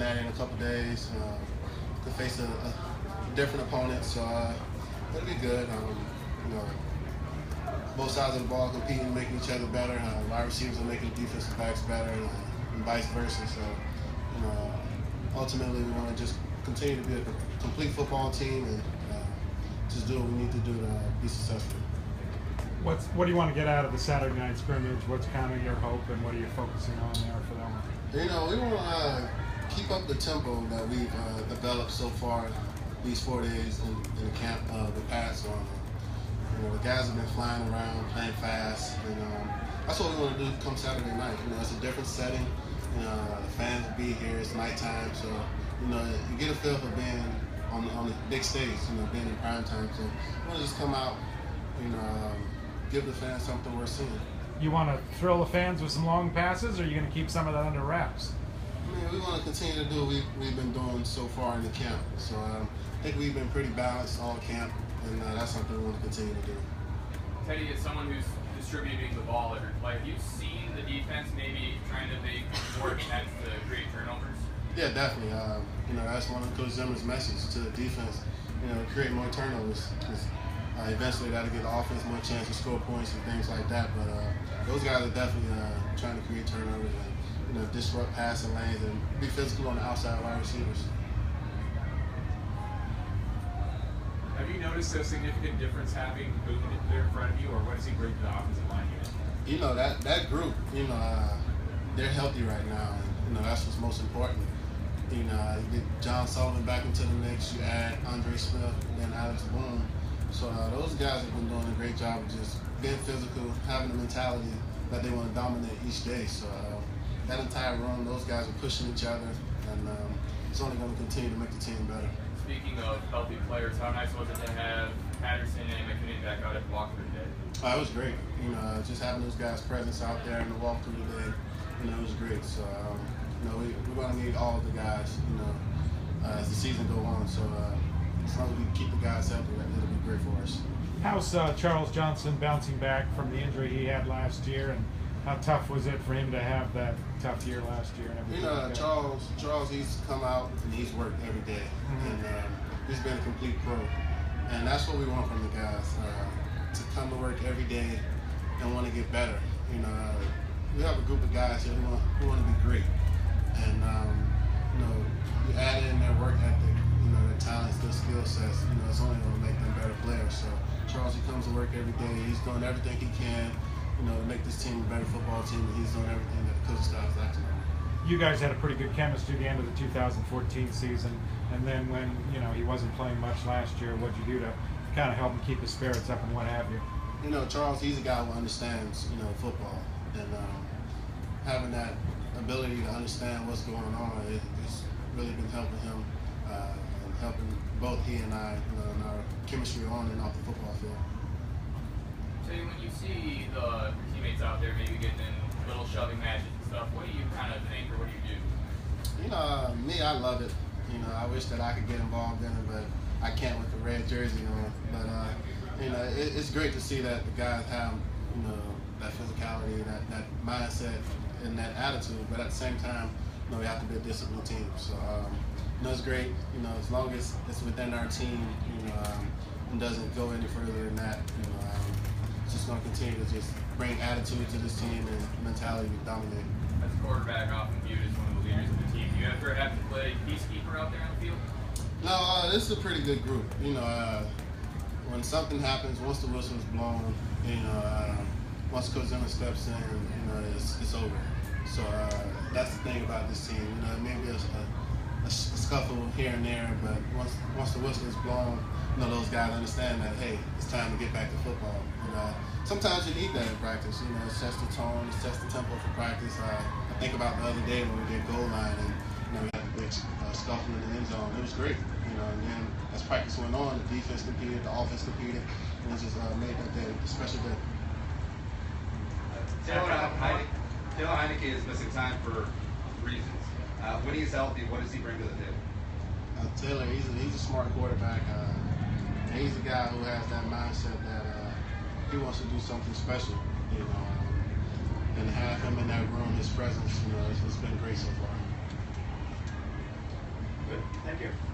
Cincinnati in a couple days to face a different opponent. So it'll be good. You know, both sides of the ball competing, making each other better. Wide receivers are making defensive backs better, and vice versa. So, you know, ultimately we want to just continue to be a complete football team and just do what we need to do to be successful. What do you want to get out of the Saturday night scrimmage? What's kind of your hope, and what are you focusing on there for that one? You know, we want to keep up the tempo that we've developed so far these 4 days in the camp, the past. You know, the guys have been flying around, playing fast, and that's what we want to do come Saturday night. You know, it's a different setting. You know, the fans will be here. It's nighttime, so you know, you get a feel for being on the big stage. You know, being in prime time. So we want to just come out, you know, give the fans something worth seeing. You want to thrill the fans with some long passes, or are you going to keep some of that under wraps? I mean, we want to continue to do what we've been doing so far in the camp. So I think we've been pretty balanced all camp, and that's something we want to continue to do. Teddy, as someone who's distributing the ball every play, have you seen the defense maybe trying to make more attempts to create turnovers? Yeah, definitely. You know, that's one of Coach Zimmer's message to the defense. You know, create more turnovers. Eventually, that'll give the offense more chance to score points and things like that. But those guys are definitely trying to create turnovers and, you know, disrupt passing lanes and be physical on the outside wide receivers. Have you noticed a significant difference having Boone there in front of you, or what does he bring to the offensive line unit? You know, that group, you know, they're healthy right now, and you know that's what's most important. You know, you get John Sullivan back into the mix, you add Andre Smith, and then Alex Boone. So those guys have been doing a great job of just being physical, having a mentality that they want to dominate each day. So that entire run, those guys are pushing each other, and it's only going to continue to make the team better. Speaking of healthy players, how nice was it to have Patterson and McKinney back out at the walkthrough today? It was great. You know, just having those guys' presence out there in the walkthrough today, you know, it was great. So, you know, we're going to need all of the guys, you know, as the season goes on. So, as long as we keep the guys healthy, it'll be great for us. How's Charles Johnson bouncing back from the injury he had last year, and how tough was it for him to have that tough year last year? And everything? You know, like Charles, he's come out and he's worked every day, and he's been a complete pro. And that's what we want from the guys, to come to work every day and want to get better. You know, we have a group of guys here who want to be great, and you know, you add in their work ethic, you know, their talents, their skill sets. You know, it's only going to make them better players. So Charles, he comes to work every day. He's doing everything he can, you know, to make this team a better football team, and he's doing everything that the coaching staff is acting on. You guys had a pretty good chemistry at the end of the 2014 season, and then when, you know, he wasn't playing much last year, what'd you do to kind of help him keep his spirits up and what have you? You know, Charles, he's a guy who understands, you know, football, and having that ability to understand what's going on, it's really been helping him and helping both he and I, you know, in our chemistry on and off the football field. So when you see the teammates out there maybe getting in little shoving matches and stuff, what do you kind of think, or what do you do? You know, me, I love it. You know, I wish that I could get involved in it, but I can't with the red jersey on. But you know, it's great to see that the guys have, you know, that physicality, that mindset, and that attitude. But at the same time, you know, we have to be a disciplined team. So, you know, it's great. You know, as long as it's within our team, you know, and doesn't go any further than that, you know, it's just going to continue to just bring attitude to this team and mentality to dominate. As a quarterback, often viewed as one of the leaders of the team, do you ever have to play peacekeeper out there on the field? No, this is a pretty good group. You know, when something happens, once the whistle is blown, you know, once Coach Zimmer steps in, you know, it's over. So that's the thing about this team. You know, maybe a scuffle here and there, but once the whistle is blown, you know, those guys understand that, hey, it's time to get back to football. You know, sometimes you need that in practice. You know, it sets the tone, it sets the tempo for practice. I think about the other day when we did goal line and, you know, we had the big scuffle in the end zone. It was great. You know, and then as practice went on, the defense competed, the offense competed, and it just made that day a special day. Taylor Heineke is missing time for reasons. When he's healthy, what does he bring to the table? Taylor, he's a smart quarterback. He's a guy who has that mindset that he wants to do something special, you know, and to have him in that room, his presence, you know, it's been great so far. you.